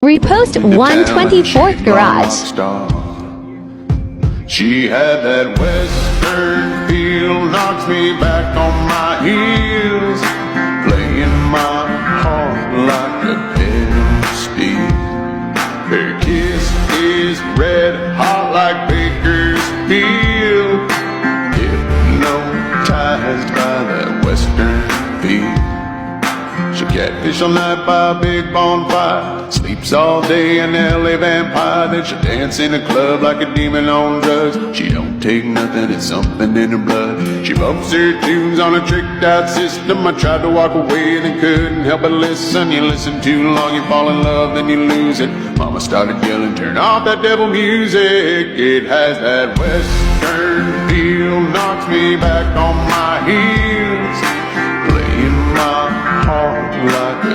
Repost 124th Garage. She had that western feel, knocks me back on my heels, playing my heart like a pedal steel. Her kiss is red hot like Bakersfield, hypnotized by that western feel. She catfish all night by a big bonfire, sleeps all day an LA vampire. Then she dance in a club like a demon on drugs. She don't take nothing, it's something in her blood. She bumps her tunes on a tricked out system. I tried to walk away and I couldn't help but listen. You listen too long, you fall in love, then you lose it. Mama started yelling, turn off that devil music. It has that western feel, knocks me back on my heels, playing my heart like a